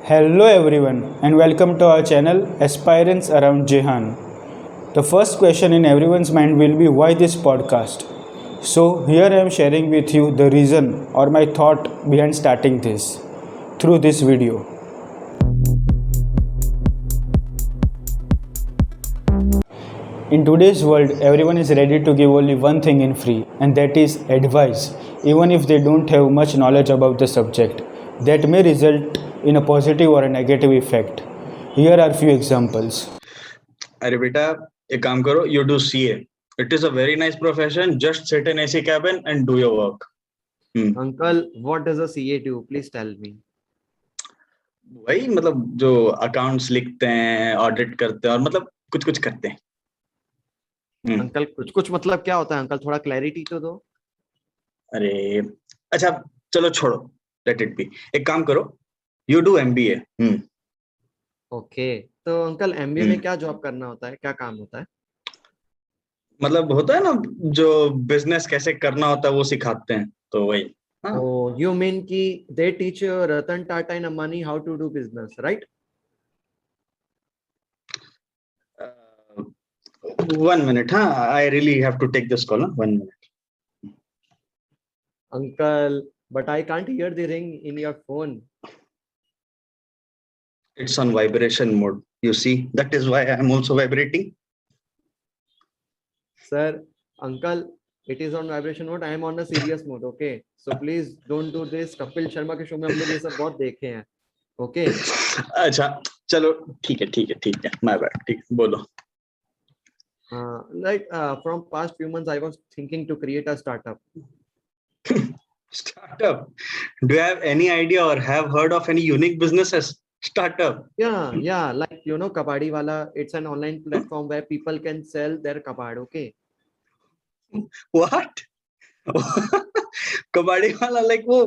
Hello everyone and welcome to our channel Aspirants Around Jehan. The first question in everyone's mind will be why this podcast? So here I am sharing with you the reason or my thought behind starting this through this video. In today's world, everyone is ready to give only one thing in free, and that is advice, even if they don't have much knowledge about the subject. That may result in a positive or a negative effect. Here are few examples. अरे बेटा एक काम करो you do CA it is a very nice profession just sit in AC cabin and do your work Uncle, what does a CA do? Please tell me. वही मतलब जो accounts लिखते हैं ऑडिट करते हैं और मतलब कुछ कुछ करते हैं अंकल कुछ कुछ मतलब क्या होता है अंकल? थोड़ा क्लैरिटी तो दो. अरे अच्छा चलो छोड़ो लेट इट बी एक काम करो यू डू एमबीए ओके, तो अंकल एमबीए में क्या जॉब करना होता है? क्या काम होता है? मतलब होता है ना जो बिजनेस कैसे करना होता है वो सिखाते हैं तो वही हाँ Oh, you mean कि they teach Ratan Tata and Ambani how to do business, right? One minute हाँ I really have to take this call one minute Uncle, but I can't hear the ring in your phone. It's on vibration mode. You see, that is why I am also vibrating. Sir, uncle, it is on vibration mode. I am on a serious mode, okay? So please don't do this. Kapil Sharma के show में हम लोग ये सब बहुत देखे हैं, okay? अच्छा चलो ठीक है my bad ठीक है, बोलो From past few months, I was thinking to create a startup. startup. Do you have any idea or have heard of any unique businesses? Startup. Yeah, like you know, Kabadi Wala. It's an online platform where people can sell their kabad. Okay. What? कबाड़ी वाला like वो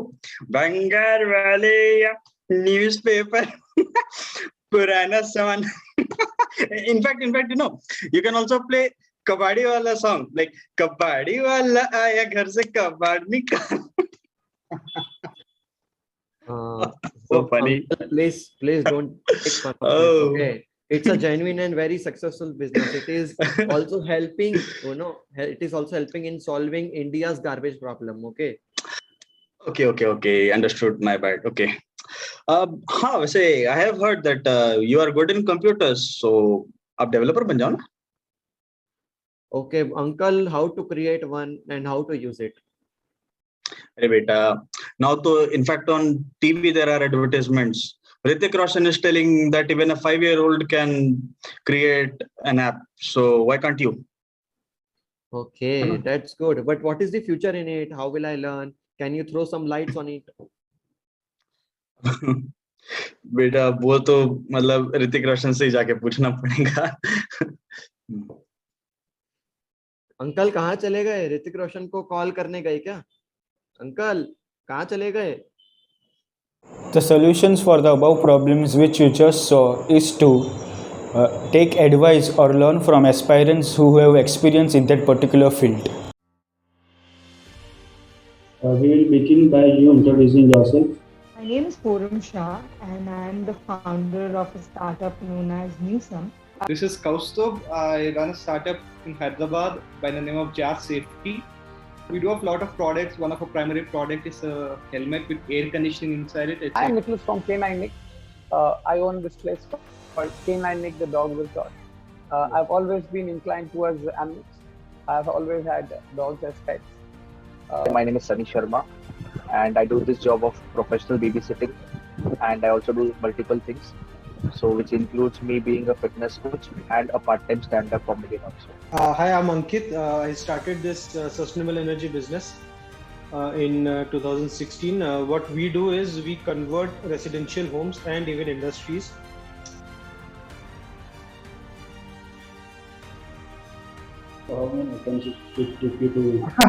बंगार वाले या newspaper पुराना सामान in fact you know you can also play कबाड़ी वाला song like कबाड़ी वाला आया घर से कबाड़ निकाल so funny. Uncle, please don't take fun of it. Okay. It's a genuine and very successful business. It is also helping, it is also helping in solving India's garbage problem. Okay. Okay. Understood. My bad. Okay. हाँ वैसे I have heard that you are good in computers, so आप developer बन जाओ ना. Okay, uncle, how to create one and how to use it? अरे बेटा, now तो in fact on TV there are advertisements. Hrithik Roshan is telling that even a 5-year-old can create an app. So why can't you? Okay, that's good. But what is the future in it? How will I learn? Can you throw some lights on it? बेटा वो तो मतलब ऋतिक रोशन से ही जाके पूछना पड़ेगा. Uncle कहाँ चले गए? ऋतिक रोशन को कॉल करने गए क्या? अंकल कहाँ चले गए? The solutions for the above problems which you just saw is to take advice or learn from aspirants who have experience in that particular field. We will begin by you introducing yourself. My name is Poram Shah and I am the founder of a startup known as Newsome. This is Kaustubh. I run a startup in Hyderabad by the name of Jazz Safety. We do a lot of products. One of our primary product is a helmet with air conditioning inside it. I'm Nicholas from K9 Nick. I own this place called K9 Nick, the dog resort. I've always been inclined towards animals. I've always had dogs as pets. My name is Sunny Sharma and I do this job of professional babysitting, and I also do multiple things. So which includes me being a fitness coach and a part-time stand-up comedian also. Hi, I'm Ankit. I started this sustainable energy business in 2016. What we do is we convert residential homes and even industries. How many attempts it took you to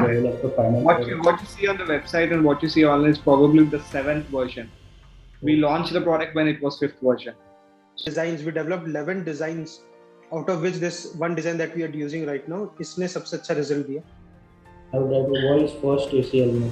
develop the final What product? you see on the website and what you see online is probably the 7th version. We launched the product when it was 5th version. Designs, we developed 11 designs, out of which this one design that we are using right now, इसने सबसे अच्छा result दिया. I would like the world's first AC helmet.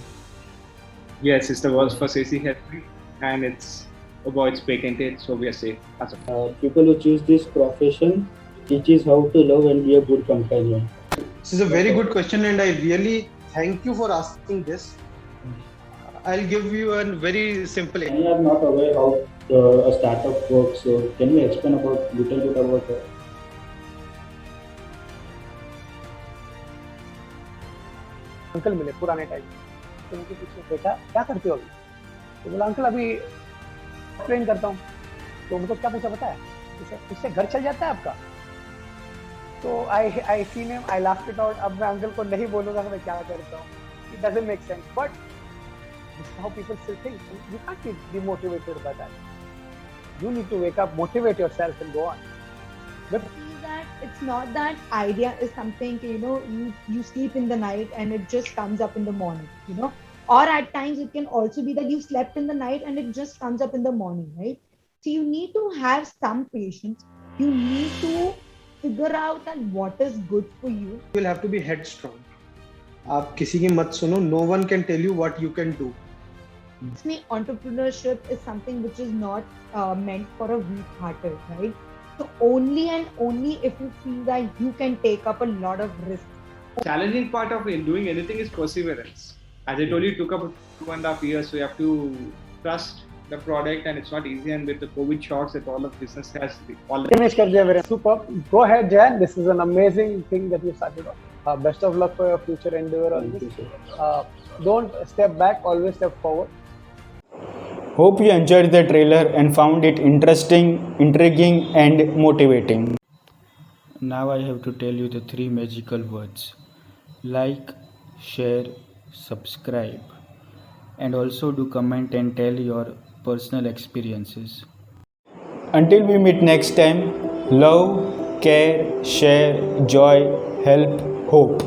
Yes, it's the world's first AC helmet, and it's avoids patented, so we are safe as of now. People who choose this profession teaches how to love and be a good companion. This is a very good question, and I really thank you for asking this. I'll give you a very simple. Many are not aware how a startup works, so can you explain about little bit about that? Uncle मिले पुराने time तो उनके पीछे बेटा क्या करते हो अभी तो बोला अंकल अभी ट्रेन करता हूँ तो उनको क्या पूछा पता है इससे घर चल जाता है आपका तो I seen him I laughed it out अब मैं अंकल को नहीं बोलूंगा कि मैं क्या करता हूँ it doesn't make sense but this is how people still think you can't be demotivated by that you need to wake up motivate yourself and go on But see that it's not that idea is something you sleep in the night and it just comes up in the morning, or at times it can also be that you slept in the night and it just comes up in the morning, right? So you need to have some patience. You need to figure out that what is good for you. You will have to be headstrong. आप किसी की मत सुनो. No one can tell you what you can do. Entrepreneurship is something which is not meant for a weak-hearted, right? So only and only if you feel that you can take up a lot of risks. Challenging part of doing anything is perseverance. As I told you, it took up 2.5 years, so you have to trust the product, and it's not easy. And with the COVID shocks that all of business has, Finish kar diya mere. Super. Go ahead, Jan. This is an amazing thing that you started off. Best of luck for your future endeavor on this. Don't step back. Always step forward. Hope you enjoyed the trailer and found it interesting, intriguing, and motivating. Now I have to tell you the 3 magical words: like, share, subscribe, and also do comment and tell your personal experiences. Until we meet next time, love, care, share, joy, help, hope.